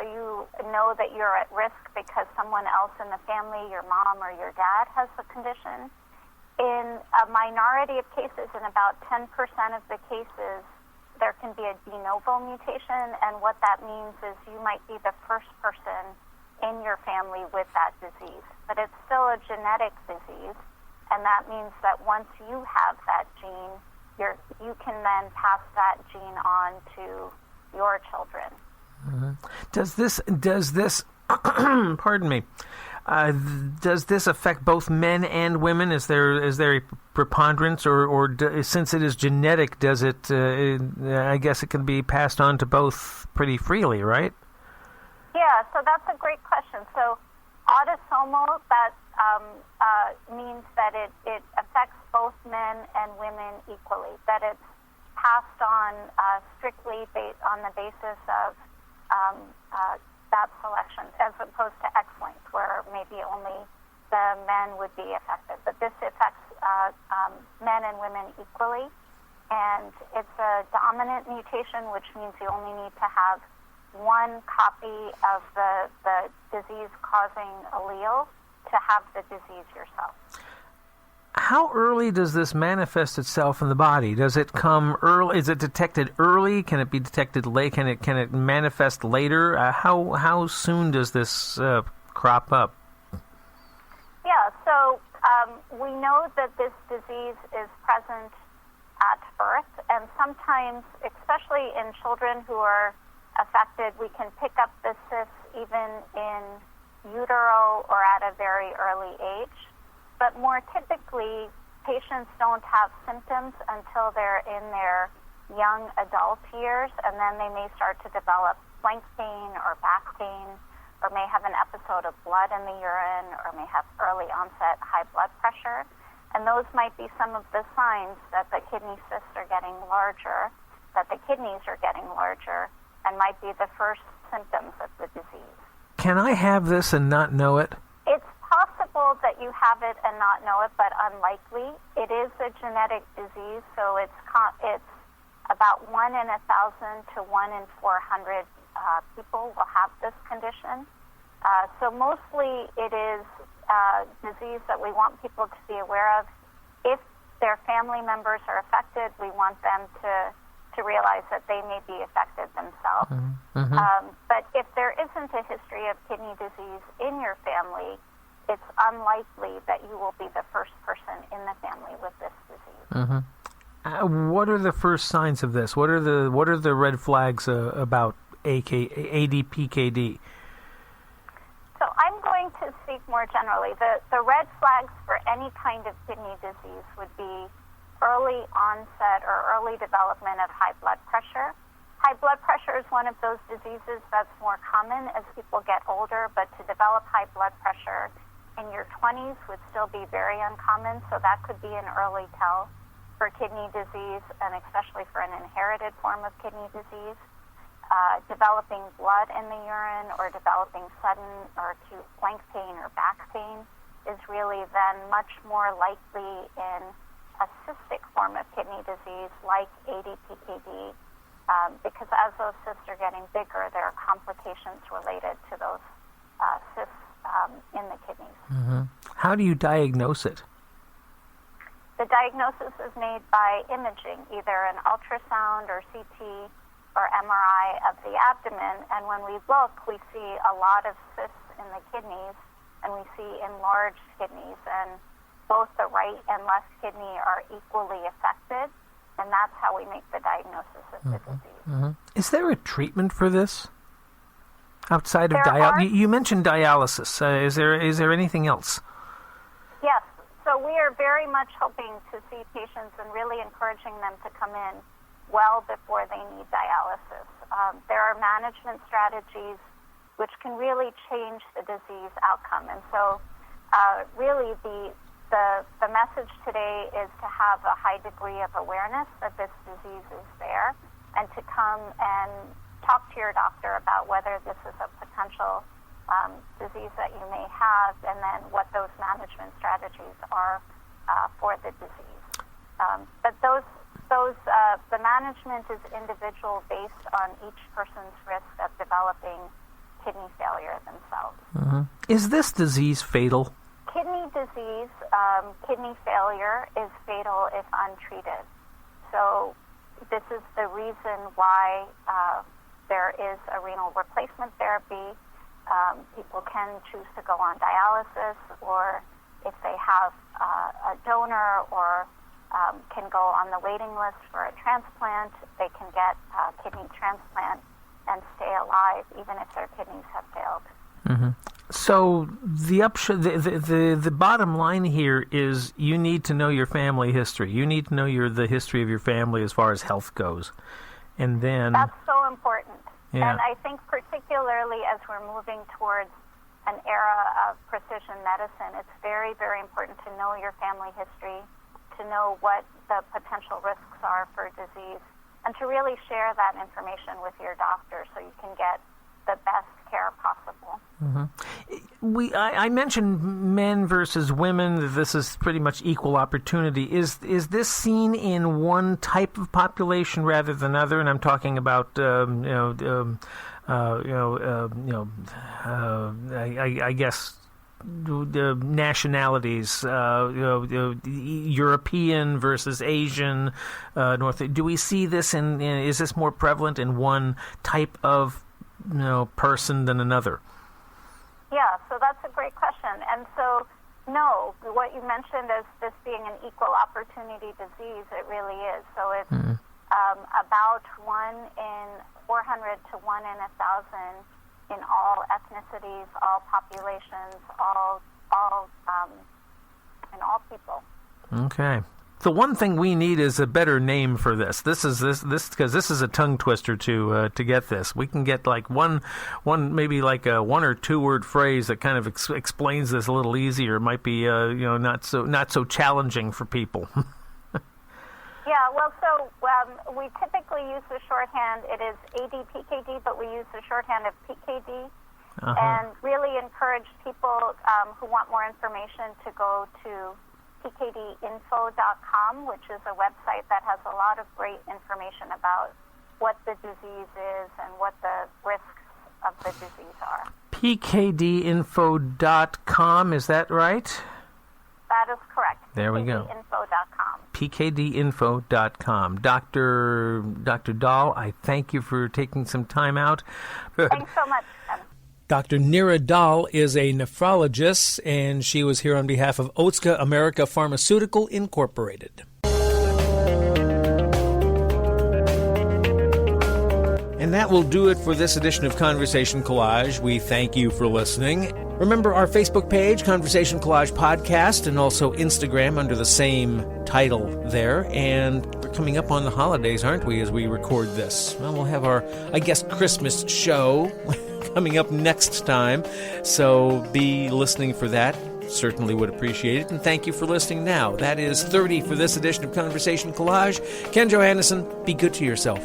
you know that you're at risk because someone else in the family, your mom or your dad, has the condition. In a minority of cases, in about 10% of the cases, there can be a de novo mutation, and what that means is you might be the first person in your family with that disease. But it's still a genetic disease, and that means that once you have that gene, you can then pass that gene on to your children. Mm-hmm. Does this pardon me, does this affect both men and women? Is there a preponderance, or since it is genetic, does it? I guess it can be passed on to both pretty freely, right? Yeah, so that's a great question. So autosomal, that means that it affects both men and women equally, that it's passed on strictly on the basis of that selection, as opposed to X-linked, where maybe only the men would be affected. But this affects men and women equally, and it's a dominant mutation, which means you only need to have one copy of the disease-causing allele to have the disease yourself. How early does this manifest itself in the body? Does it come early? Is it detected early? Can it be detected late? Can it manifest later? How soon does this crop up? Yeah, so we know that this disease is present at birth, and sometimes, especially in children who are affected, we can pick up the cysts even in utero or at a very early age. But more typically, patients don't have symptoms until they're in their young adult years, and then they may start to develop flank pain or back pain, or may have an episode of blood in the urine, or may have early onset high blood pressure. And those might be some of the signs that the kidney cysts are getting larger, that the kidneys are getting larger, and might be the first symptoms of the disease. Can I have this and not know it? It's possible that you have it and not know it, but unlikely. It is a genetic disease, so it's about 1 in 1,000 to 1 in 400 people will have this condition. So mostly it is a disease that we want people to be aware of. If their family members are affected, we want them to realize that they may be affected themselves. Mm-hmm. But if there isn't a history of kidney disease in your family, it's unlikely that you will be the first person in the family with this disease. Mm-hmm. What are the first signs of this? What are the red flags about ADPKD? So I'm going to speak more generally. The red flags for any kind of kidney disease would be early onset or early development of high blood pressure. High blood pressure is one of those diseases that's more common as people get older, but to develop high blood pressure in your 20s would still be very uncommon, so that could be an early tell for kidney disease, and especially for an inherited form of kidney disease. Developing blood in the urine or developing sudden or acute flank pain or back pain is really then much more likely in a cystic form of kidney disease like ADPKD, because as those cysts are getting bigger, there are complications related to those cysts in the kidneys. Mm-hmm. How do you diagnose it? The diagnosis is made by imaging, either an ultrasound or CT or MRI of the abdomen, and when we look, we see a lot of cysts in the kidneys, and we see enlarged kidneys, and both the right and left kidney are equally affected, and that's how we make the diagnosis of the disease. Mm-hmm. Is there a treatment for this? Outside of dialysis? You mentioned dialysis. Is there anything else? Yes. So we are very much hoping to see patients and really encouraging them to come in well before they need dialysis. There are management strategies which can really change the disease outcome. And so really the message today is to have a high degree of awareness that this disease is there, and to come and talk to your doctor about whether this is a potential disease that you may have, and then what those management strategies are for the disease. But the management is individual based on each person's risk of developing kidney failure themselves. Mm-hmm. Is this disease fatal? Kidney disease, kidney failure is fatal if untreated. So this is the reason why there is a renal replacement therapy. People can choose to go on dialysis, or if they have a donor or can go on the waiting list for a transplant, they can get a kidney transplant and stay alive even if their kidneys have failed. Mm-hmm. So the bottom line here is you need to know your family history. You need to know the history of your family as far as health goes. And then that's so important. Yeah. And I think particularly as we're moving towards an era of precision medicine, it's very, very important to know your family history, to know what the potential risks are for disease, and to really share that information with your doctor so you can get the best care possible. Mm-hmm. I mentioned men versus women. This is pretty much equal opportunity. Is this seen in one type of population rather than other? And I'm talking about I guess the nationalities, European versus Asian, North. Do we see this is this more prevalent in one type of person than another? Yeah, so that's a great question. And so, no, what you mentioned as this being an equal opportunity disease, it really is. So it's about 1 in 400 to 1 in 1,000 in all ethnicities, all populations, in all people. Okay. The one thing we need is a better name for this. This because this is a tongue twister to get this. We can get like one maybe like a 1 or 2 word phrase that kind of explains this a little easier. It might be not so challenging for people. Yeah, well, so we typically use the shorthand. It is AD-PKD, but we use the shorthand of PKD, and really encourage people who want more information to go to PKDinfo.com, which is a website that has a lot of great information about what the disease is and what the risks of the disease are. PKDinfo.com, is that right? That is correct. There we go. PKDinfo.com. PKDinfo.com. Dr. Dahl, I thank you for taking some time out. Thanks so much, Ken. Dr. Neera Dahl is a nephrologist, and she was here on behalf of Otsuka America Pharmaceutical Incorporated. And that will do it for this edition of Conversation Collage. We thank you for listening. Remember our Facebook page, Conversation Collage Podcast, and also Instagram under the same title there. And we're coming up on the holidays, aren't we, as we record this? Well, we'll have our, I guess, Christmas show coming up next time. So be listening for that. Certainly would appreciate it. And thank you for listening now. That is 30 for this edition of Conversation Collage. Ken Johannesson, be good to yourself.